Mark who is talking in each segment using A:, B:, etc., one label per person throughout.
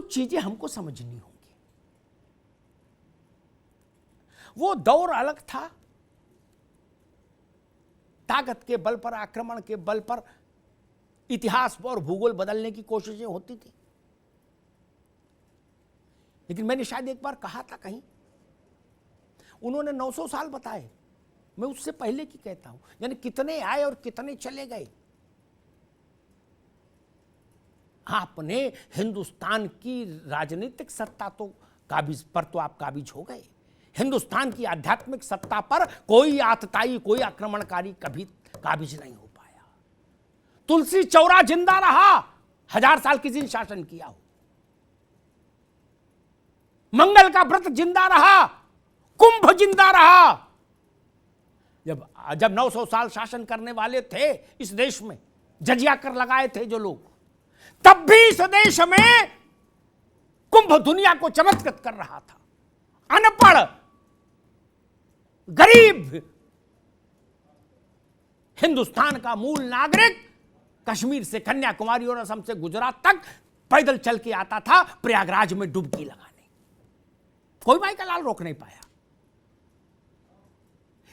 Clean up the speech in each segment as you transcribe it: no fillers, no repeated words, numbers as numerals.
A: कुछ चीजें हमको समझनी होंगी। वो दौर अलग था, ताकत के बल पर, आक्रमण के बल पर इतिहास और भूगोल बदलने की कोशिशें होती थी। लेकिन मैंने शायद एक बार कहा था कहीं, उन्होंने 900 साल बताए, मैं उससे पहले की कहता हूं, यानी कितने आए और कितने चले गए। आपने हिंदुस्तान की राजनीतिक सत्ता तो काबिज पर तो आप काबिज हो गए, हिंदुस्तान की आध्यात्मिक सत्ता पर कोई आतताई, कोई आक्रमणकारी कभी काबिज नहीं हो पाया। तुलसी चौरा जिंदा रहा, 1000 साल किसी ने शासन किया हो। मंगल का व्रत जिंदा रहा, कुंभ जिंदा रहा। जब 900 साल शासन करने वाले थे इस देश में, जजिया कर लगाए थे जो लोग, तब भी इस देश में कुंभ दुनिया को चमत्कृत कर रहा था। अनपढ़, गरीब हिंदुस्तान का मूल नागरिक कश्मीर से कन्याकुमारी और असम से गुजरात तक पैदल चल के आता था प्रयागराज में डुबकी लगाने। कोई भाई का लाल रोक नहीं पाया।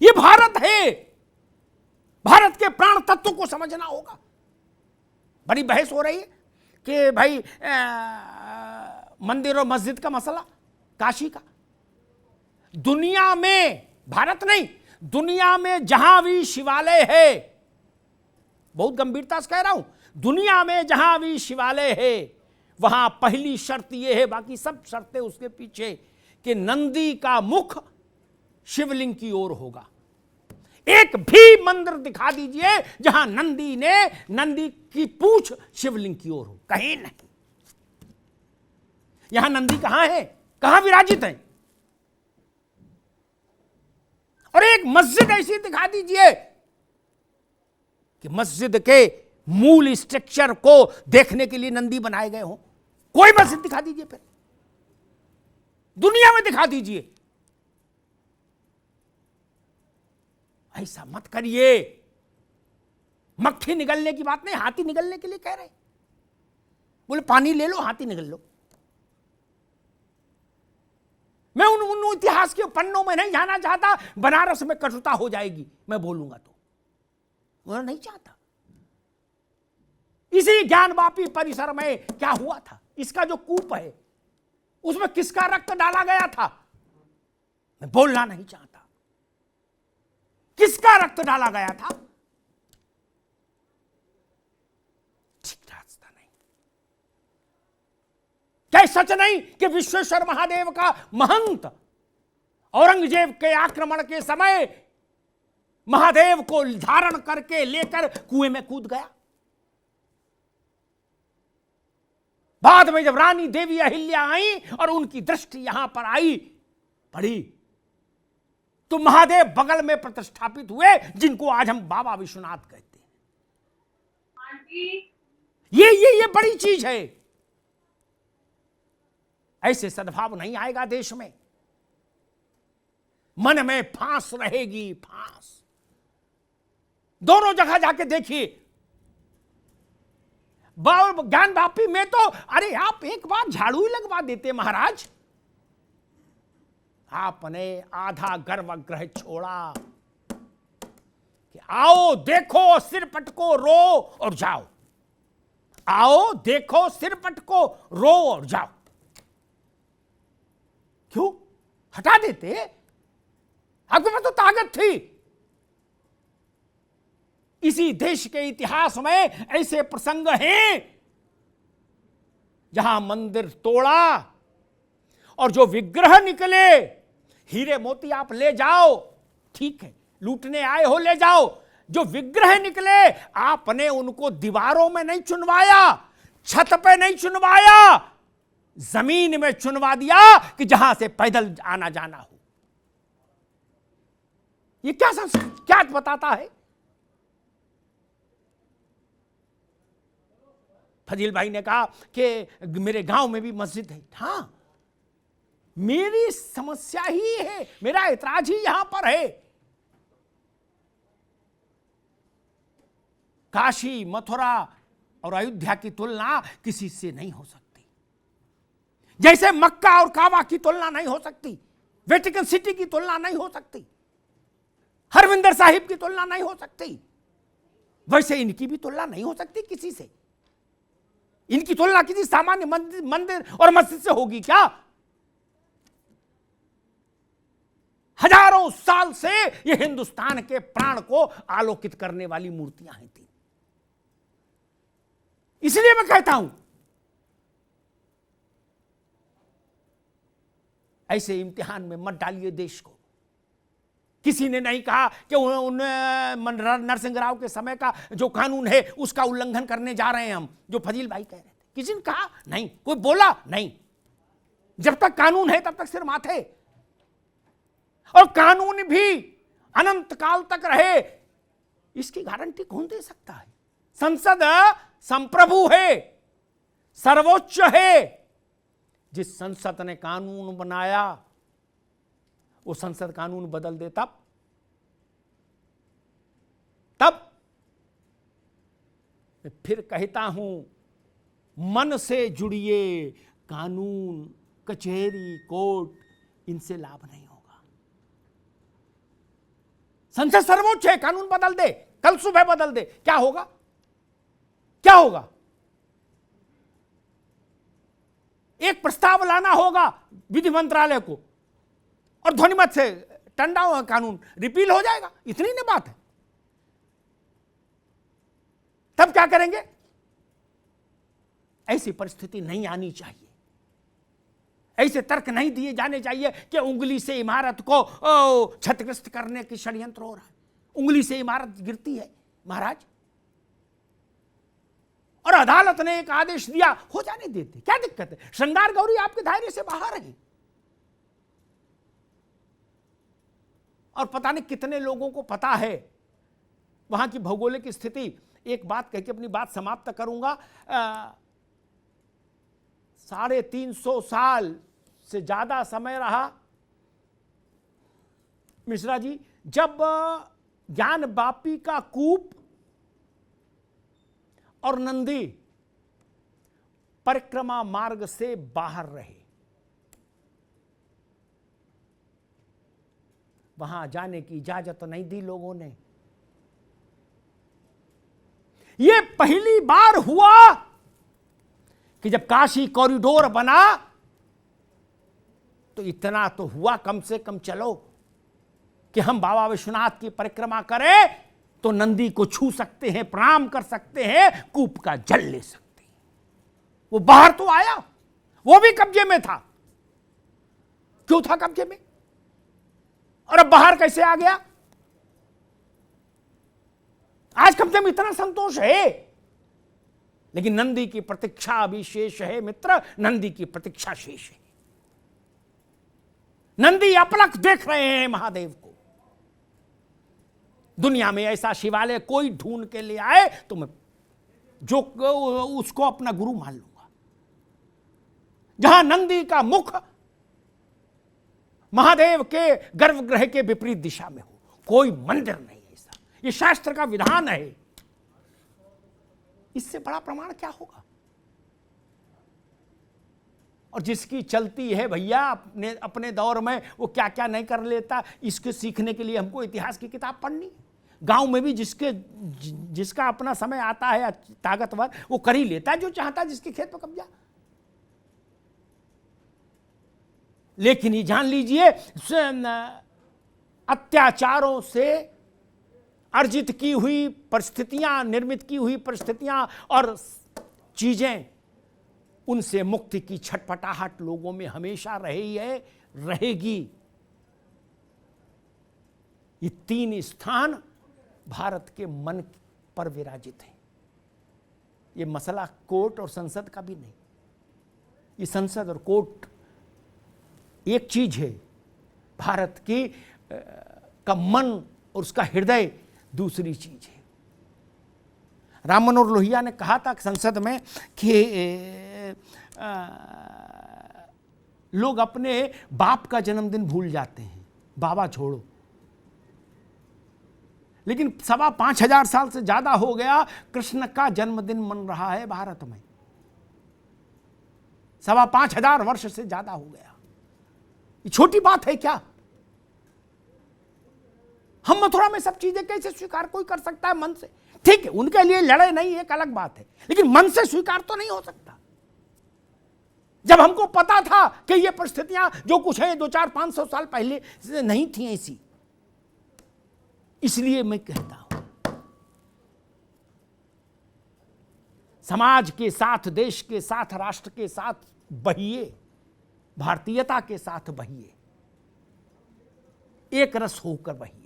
A: ये भारत है, भारत के प्राण तत्व को समझना होगा। बड़ी बहस हो रही है कि भाई मंदिर और मस्जिद का मसला, काशी का। दुनिया में, भारत नहीं, दुनिया में जहां भी शिवालय है, बहुत गंभीरता से कह रहा हूं, दुनिया में जहां भी शिवालय है वहां पहली शर्त यह है, बाकी सब शर्तें उसके पीछे, कि नंदी का मुख शिवलिंग की ओर होगा। एक भी मंदिर दिखा दीजिए जहां नंदी की पूंछ शिवलिंग की ओर हो, कहीं नहीं। यहां नंदी कहां है, कहां विराजित है? और एक मस्जिद ऐसी दिखा दीजिए कि मस्जिद के मूल स्ट्रक्चर को देखने के लिए नंदी बनाए गए हो। कोई मस्जिद दिखा दीजिए, फिर दुनिया में दिखा दीजिए। ऐसा मत करिए। मक्खी निगलने की बात नहीं, हाथी निगलने के लिए कह रहे। बोले पानी ले लो, हाथी निगल लो। मैं उन इतिहास के पन्नों में नहीं जाना चाहता। बनारस में कटुता हो जाएगी मैं बोलूंगा तो, मैं नहीं चाहता। इसी ज्ञानवापी परिसर में क्या हुआ था, इसका जो कूप है उसमें किसका रक्त डाला गया था, मैं बोलना नहीं चाहता। किसका रक्त डाला गया था? ठीक रास्ता नहीं। क्या सच नहीं कि विश्वेश्वर महादेव का महंत औरंगजेब के आक्रमण के समय महादेव को धारण करके लेकर कुएं में कूद गया? बाद में जब रानी देवी अहिल्या आई और उनकी दृष्टि यहां पर आई पड़ी, तो महादेव बगल में प्रतिष्ठापित हुए, जिनको आज हम बाबा विश्वनाथ कहते हैं। ये बड़ी चीज है। ऐसे सद्भाव नहीं आएगा देश में। मन में फांस रहेगी, फांस। दोनों जगह जाके देखिए। ज्ञानवापी में तो अरे आप एक बार झाड़ू ही लगवा देते महाराज। आपने आधा गर्भगृह छोड़ा कि आओ देखो सिर पटको रो और जाओ, आओ देखो सिर पटको रो और जाओ। क्यों हटा देते? आपके पास तो ताकत थी। इसी देश के इतिहास में ऐसे प्रसंग हैं जहां मंदिर तोड़ा और जो विग्रह निकले, हीरे मोती आप ले जाओ, ठीक है, लूटने आए हो ले जाओ। जो विग्रह निकले आपने उनको दीवारों में नहीं चुनवाया, छत पे नहीं चुनवाया, जमीन में चुनवा दिया कि जहां से पैदल आना जाना हो। ये क्या बताता है? फजील भाई ने कहा कि मेरे गांव में भी मस्जिद है। हां, मेरी समस्या ही है, मेरा ऐतराज ही यहां पर है। काशी, मथुरा और अयोध्या की तुलना किसी से नहीं हो सकती। जैसे मक्का और काबा की तुलना नहीं हो सकती, वेटिकन सिटी की तुलना नहीं हो सकती, हरविंदर साहिब की तुलना नहीं हो सकती, वैसे इनकी भी तुलना नहीं हो सकती किसी से। इनकी तुलना किसी सामान्य मंदिर और मस्जिद से होगी क्या? हजारों साल से ये हिंदुस्तान के प्राण को आलोकित करने वाली मूर्तियां हैं तीन। इसलिए मैं कहता हूं ऐसे इम्तिहान में मत डालिए देश को। किसी ने नहीं कहा कि नरसिंह राव के समय का जो कानून है उसका उल्लंघन करने जा रहे हैं हम, जो फजील भाई कह रहे थे। किसी ने कहा नहीं, कोई बोला नहीं। जब तक कानून है तब तक सिर माथे, और कानून भी अनंत काल तक रहे इसकी गारंटी कौन दे सकता है? संसद संप्रभु है, सर्वोच्च है। जिस संसद ने कानून बनाया वो संसद कानून बदल दे तब मैं फिर कहता हूं, मन से जुड़िए। कानून, कचहरी, कोर्ट, इनसे लाभ नहीं होगा। संसद सर्वोच्च है, कानून बदल दे, कल सुबह बदल दे, क्या होगा? क्या होगा? एक प्रस्ताव लाना होगा विधि मंत्रालय को और ध्वनिमत से टंडा हुआ कानून रिपील हो जाएगा, इतनी ना बात है। तब क्या करेंगे? ऐसी परिस्थिति नहीं आनी चाहिए। ऐसे तर्क नहीं दिए जाने चाहिए कि उंगली से इमारत को क्षतिग्रस्त करने की षड्यंत्र हो रहा है। उंगली से इमारत गिरती है महाराज, और अदालत ने एक आदेश दिया, हो जाने देते, क्या दिक्कत है? श्रृंगार गौरी आपके दायरे से बाहर है। और पता नहीं कितने लोगों को पता है वहां की भौगोलिक स्थिति। एक बात कह के अपनी बात समाप्त करूंगा। 350 साल से ज्यादा समय रहा मिश्रा जी, जब ज्ञान वापी का कूप और नंदी परिक्रमा मार्ग से बाहर रहे, वहां जाने की इजाजत नहीं दी लोगों ने। यह पहली बार हुआ कि जब काशी कॉरिडोर बना तो इतना तो हुआ कम से कम चलो कि हम बाबा विश्वनाथ की परिक्रमा करें तो नंदी को छू सकते हैं, प्रणाम कर सकते हैं, कूप का जल ले सकते हैं। वो बाहर तो आया, वो भी कब्जे में था। क्यों था कब्जे में? और अब बाहर कैसे आ गया? आज कब्जे में इतना संतोष है, लेकिन नंदी की प्रतीक्षा अभी शेष है मित्र, नंदी की प्रतीक्षा शेष है। नंदी अपलक देख रहे हैं महादेव को। दुनिया में ऐसा शिवालय कोई ढूंढ के ले आए तो मैं जो उसको अपना गुरु मान लूंगा, जहां नंदी का मुख महादेव के गर्भगृह के विपरीत दिशा में हो। कोई मंदिर नहीं ऐसा, ये शास्त्र का विधान है। इससे बड़ा प्रमाण क्या होगा? और जिसकी चलती है भैया अपने दौर में, वो क्या क्या नहीं कर लेता, इसके सीखने के लिए हमको इतिहास की किताब पढ़नी है। गांव में भी जिसका अपना समय आता है ताकतवर, वो कर ही लेता है जो चाहता है, जिसके खेत पर कब्जा। लेकिन ये जान लीजिए, अत्याचारों से अर्जित की हुई परिस्थितियां, निर्मित की हुई परिस्थितियां और चीजें, उनसे मुक्ति की छटपटाहट लोगों में हमेशा रही है, रहेगी। ये तीन स्थान भारत के मन पर विराजित हैं। ये मसला कोर्ट और संसद का भी नहीं। ये संसद और कोर्ट एक चीज है, भारत की का मन और उसका हृदय दूसरी चीज है। राम मनोहर लोहिया ने कहा था संसद में कि लोग अपने बाप का जन्मदिन भूल जाते हैं, बाबा छोड़ो, लेकिन 5,500 साल से ज्यादा हो गया कृष्ण का जन्मदिन मन रहा है भारत में। 5,500 वर्ष से ज्यादा हो गया। ये छोटी बात है क्या? हम मथुरा में सब चीजें कैसे स्वीकार कोई कर सकता है मन से? ठीक है, उनके लिए लड़े नहीं, एक अलग बात है, लेकिन मन से स्वीकार तो नहीं हो सकता। जब हमको पता था कि ये परिस्थितियां जो कुछ है 200-500 साल पहले से नहीं थी ऐसी। इसलिए मैं कहता हूं, समाज के साथ, देश के साथ, राष्ट्र के साथ बहिए, भारतीयता के साथ बहिए, एक रस होकर बहिए।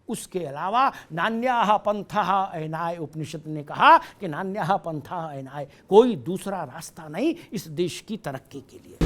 A: उसके अलावा नान्याः पंथः अयनाय, उपनिषद ने कहा कि नान्याः पंथः अयनाय, कोई दूसरा रास्ता नहीं इस देश की तरक्की के लिए।